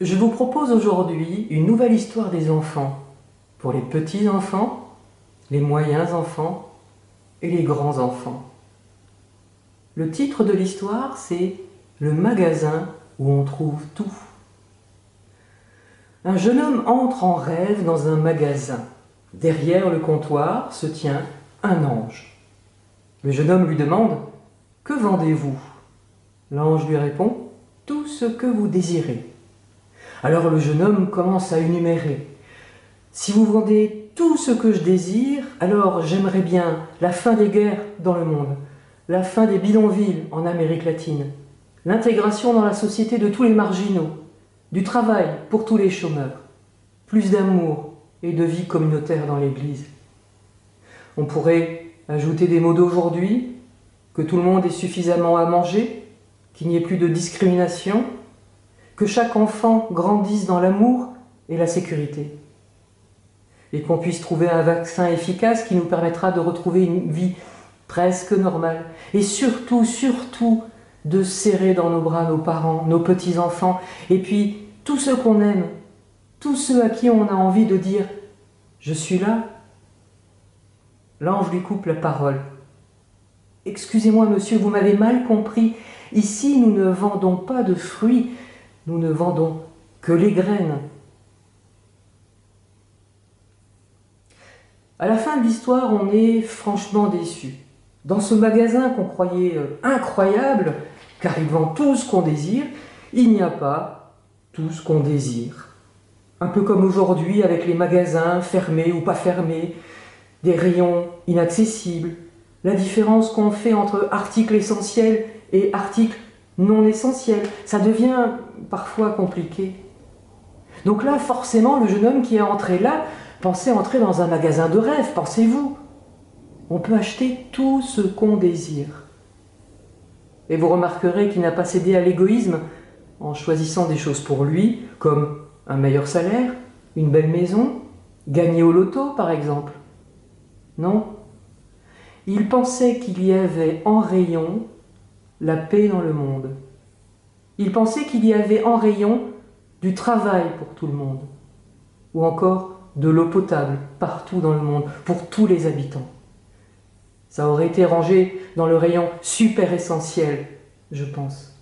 Je vous propose aujourd'hui une nouvelle histoire des enfants, pour les petits enfants, les moyens enfants et les grands enfants. Le titre de l'histoire, c'est « Le magasin où on trouve tout ». Un jeune homme entre en rêve dans un magasin. Derrière le comptoir se tient un ange. Le jeune homme lui demande « Que vendez-vous » L'ange lui répond « Tout ce que vous désirez ». Alors le jeune homme commence à énumérer. Si vous vendez tout ce que je désire, alors j'aimerais bien la fin des guerres dans le monde, la fin des bidonvilles en Amérique latine, l'intégration dans la société de tous les marginaux, du travail pour tous les chômeurs, plus d'amour et de vie communautaire dans l'Église. On pourrait ajouter des mots d'aujourd'hui, que tout le monde ait suffisamment à manger, qu'il n'y ait plus de discrimination, que chaque enfant grandisse dans l'amour et la sécurité. Et qu'on puisse trouver un vaccin efficace qui nous permettra de retrouver une vie presque normale. Et surtout, de serrer dans nos bras nos parents, nos petits-enfants, et puis tous ceux qu'on aime, tous ceux à qui on a envie de dire « Je suis là ». L'ange lui coupe la parole. « Excusez-moi, monsieur, vous m'avez mal compris. Ici, nous ne vendons pas de fruits. Nous ne vendons que les graines. » À la fin de l'histoire, on est franchement déçu. Dans ce magasin qu'on croyait incroyable, car il vend tout ce qu'on désire, il n'y a pas tout ce qu'on désire. Un peu comme aujourd'hui avec les magasins fermés ou pas fermés, des rayons inaccessibles, la différence qu'on fait entre articles essentiels et articles non essentiels, ça devient parfois compliqué. Donc là, forcément, le jeune homme qui est entré là pensait entrer dans un magasin de rêve, pensez-vous. On peut acheter tout ce qu'on désire. Et vous remarquerez qu'il n'a pas cédé à l'égoïsme en choisissant des choses pour lui, comme un meilleur salaire, une belle maison, gagner au loto par exemple. Non. Il pensait qu'il y avait en rayon la paix dans le monde. Il pensait qu'il y avait en rayon du travail pour tout le monde, ou encore de l'eau potable partout dans le monde, pour tous les habitants. Ça aurait été rangé dans le rayon super essentiel, je pense.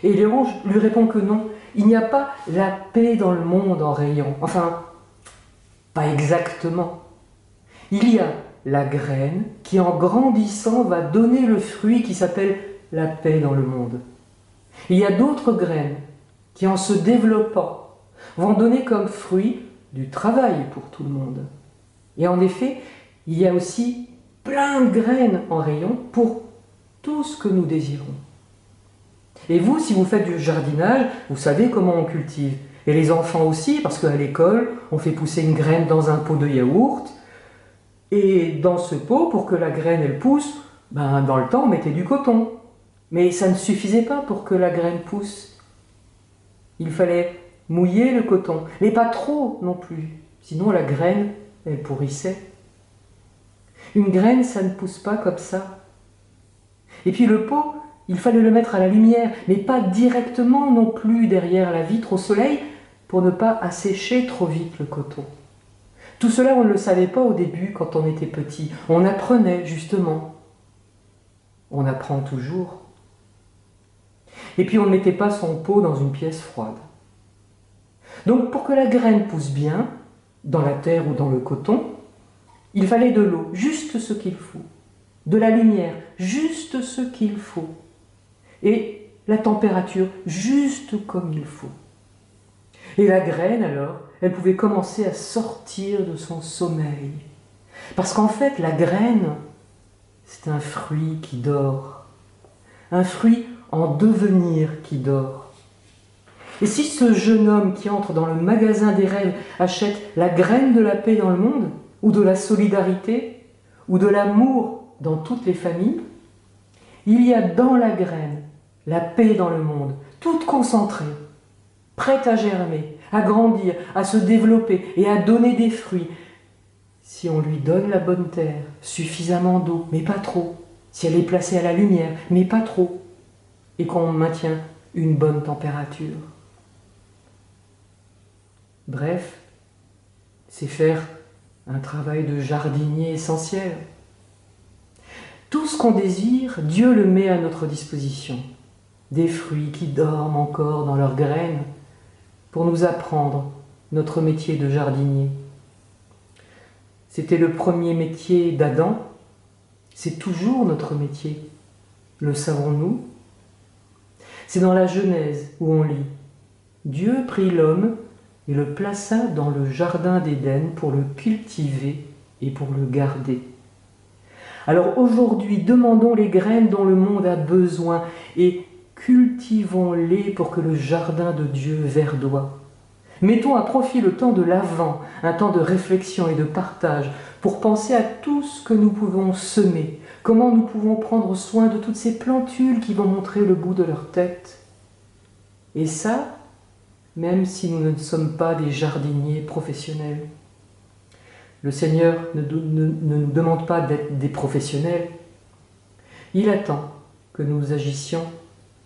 Et l'ange lui répond que non, il n'y a pas la paix dans le monde en rayon. Enfin, pas exactement. Il y a la graine qui, en grandissant, va donner le fruit qui s'appelle la paix dans le monde. Il y a d'autres graines qui, en se développant, vont donner comme fruit du travail pour tout le monde. Et en effet, il y a aussi plein de graines en rayon pour tout ce que nous désirons. Et vous, si vous faites du jardinage, vous savez comment on cultive. Et les enfants aussi, parce qu'à l'école, on fait pousser une graine dans un pot de yaourt, et dans ce pot, pour que la graine elle pousse, dans le temps, on mettait du coton. Mais ça ne suffisait pas pour que la graine pousse. Il fallait mouiller le coton, mais pas trop non plus, sinon la graine, elle pourrissait. Une graine, ça ne pousse pas comme ça. Et puis le pot, il fallait le mettre à la lumière, mais pas directement non plus derrière la vitre au soleil, pour ne pas assécher trop vite le coton. Tout cela, on ne le savait pas au début quand on était petit. On apprenait, justement. On apprend toujours. Et puis on ne mettait pas son pot dans une pièce froide. Donc pour que la graine pousse bien, dans la terre ou dans le coton, il fallait de l'eau, juste ce qu'il faut. De la lumière, juste ce qu'il faut. Et la température, juste comme il faut. Et la graine, alors, elle pouvait commencer à sortir de son sommeil. Parce qu'en fait, la graine, c'est un fruit qui dort. Un fruit en devenir qui dort. Et si ce jeune homme qui entre dans le magasin des rêves achète la graine de la paix dans le monde, ou de la solidarité, ou de l'amour dans toutes les familles, il y a dans la graine la paix dans le monde, toute concentrée, prête à germer, à grandir, à se développer et à donner des fruits, si on lui donne la bonne terre, suffisamment d'eau, mais pas trop, si elle est placée à la lumière, mais pas trop, et qu'on maintient une bonne température. Bref, c'est faire un travail de jardinier essentiel. Tout ce qu'on désire, Dieu le met à notre disposition. Des fruits qui dorment encore dans leurs graines pour nous apprendre notre métier de jardinier. C'était le premier métier d'Adam, c'est toujours notre métier. Le savons-nous? C'est dans la Genèse où on lit « Dieu prit l'homme et le plaça dans le jardin d'Éden pour le cultiver et pour le garder. » Alors aujourd'hui, demandons les graines dont le monde a besoin et cultivons-les pour que le jardin de Dieu verdoie. Mettons à profit le temps de l'Avent, un temps de réflexion et de partage, pour penser à tout ce que nous pouvons semer, comment nous pouvons prendre soin de toutes ces plantules qui vont montrer le bout de leur tête. Et ça, même si nous ne sommes pas des jardiniers professionnels. Le Seigneur ne nous demande pas d'être des professionnels. Il attend que nous agissions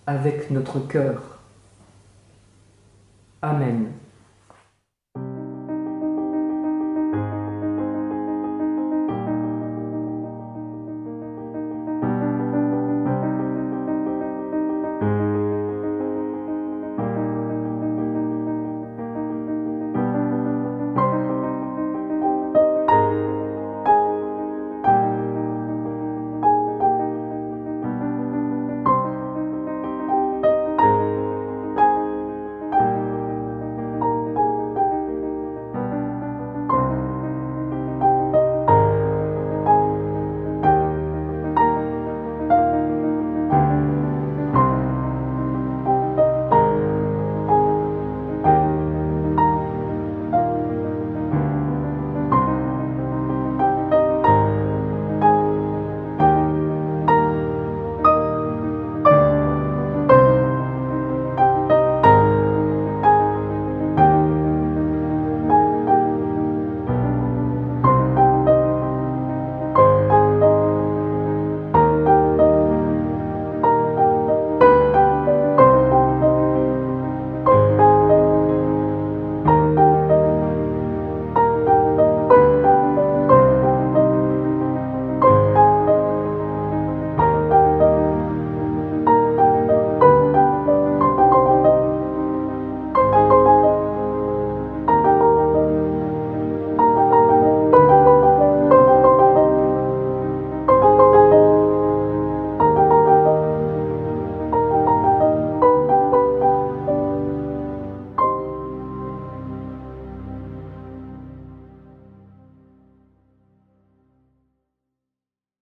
avec notre cœur. Amen.